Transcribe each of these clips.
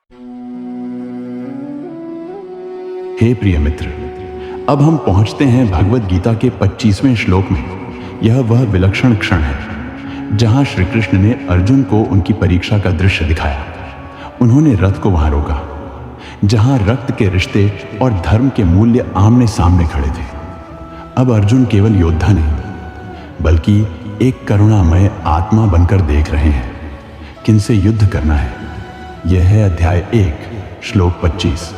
हे प्रिय मित्र, अब हम पहुंचते हैं भगवत गीता के 25वें श्लोक में। यह वह विलक्षण क्षण है जहां श्री कृष्ण ने अर्जुन को उनकी परीक्षा का दृश्य दिखाया। उन्होंने रथ को वहां रोका जहां रक्त के रिश्ते और धर्म के मूल्य आमने सामने खड़े थे। अब अर्जुन केवल योद्धा नहीं बल्कि एक करुणामय आत्मा बनकर देख रहे हैं किनसे युद्ध करना है। यह है अध्याय 1 श्लोक 25।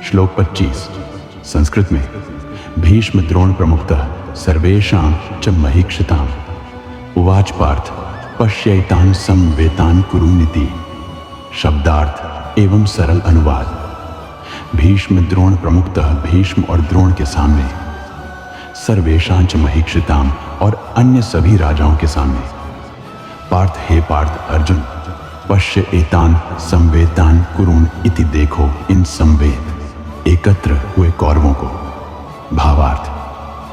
श्लोक 25 संस्कृत में, भीष्म द्रोण प्रमुखतः सर्वेषां च महीक्षिताम् उवाच पार्थ पश्यैतान् समवेतान् कुरुनिति। शब्दार्थ एवं सरल अनुवाद। भीष्म द्रोण प्रमुखतः भीष्म और द्रोण के सामने, सर्वेषां च महीक्षिताम् और अन्य सभी राजाओं के सामने। पार्थ, हे पार्थ अर्जुन, पश्य एतान संवेतान कुरुन इति, देखो इन संवेद एकत्र हुए कौरवों को। भावार्थ,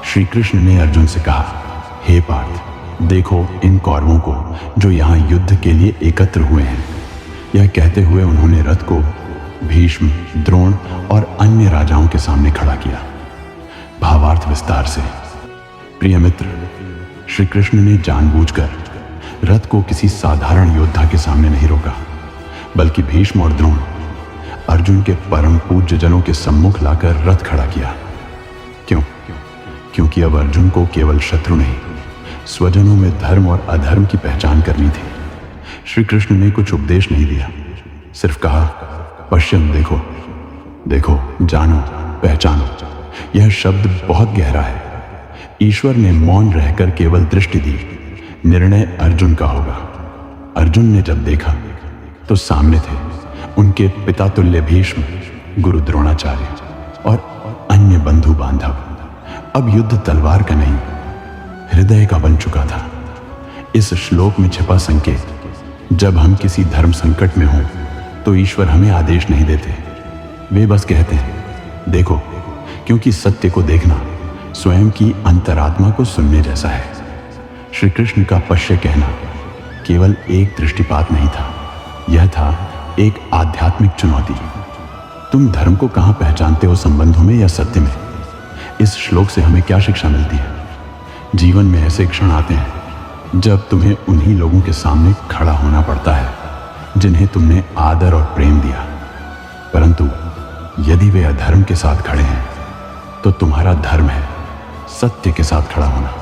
श्री कृष्ण ने अर्जुन से कहा, हे पार्थ देखो इन कौरवों को जो यहाँ युद्ध के लिए एकत्र हुए हैं। यह कहते हुए उन्होंने रथ को भीष्म, द्रोण और अन्य राजाओं के सामने खड़ा किया। भावार्थ विस्तार से। प्रिय मित्र, श्री कृष्ण ने जानबूझकर रथ को किसी साधारण योद्धा के सामने नहीं रोका, बल्कि भीष्म और द्रोण, अर्जुन के परम पूज्य जनों के सम्मुख लाकर रथ खड़ा किया। क्यों? क्योंकि अब अर्जुन को केवल शत्रु नहीं, स्वजनों में धर्म और अधर्म की पहचान करनी थी। श्री कृष्ण ने कुछ उपदेश नहीं दिया, सिर्फ कहा, पश्चिम देखो, देखो, जानो, पहचानो। यह शब्द बहुत गहरा है। ईश्वर ने मौन रहकर केवल दृष्टि दी। निर्णय अर्जुन का होगा। अर्जुन ने जब देखा तो सामने थे उनके पिता तुल्य भीष्म, गुरु द्रोणाचार्य और अन्य बंधु बांधव। अब युद्ध तलवार का नहीं, हृदय का बन चुका था। इस श्लोक में छिपा संकेत, जब हम किसी धर्म संकट में हों तो ईश्वर हमें आदेश नहीं देते। वे बस कहते हैं, देखो, क्योंकि सत्य को देखना स्वयं की अंतरात्मा को सुनने जैसा है। श्री कृष्ण का पश्य कहना केवल एक दृष्टिपात नहीं था, यह था एक आध्यात्मिक चुनौती। तुम धर्म को कहां पहचानते हो, संबंधों में या सत्य में? इस श्लोक से हमें क्या शिक्षा मिलती है? जीवन में ऐसे क्षण आते हैं जब तुम्हें उन्हीं लोगों के सामने खड़ा होना पड़ता है जिन्हें तुमने आदर और प्रेम दिया, परंतु यदि वे अधर्म के साथ खड़े हैं तो तुम्हारा धर्म है सत्य के साथ खड़ा होना।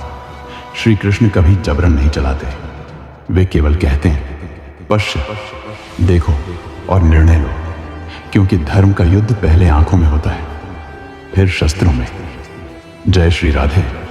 श्री कृष्ण कभी जबरन नहीं चलाते, वे केवल कहते हैं, पश्य, देखो और निर्णय लो, क्योंकि धर्म का युद्ध पहले आंखों में होता है, फिर शस्त्रों में। जय श्री राधे।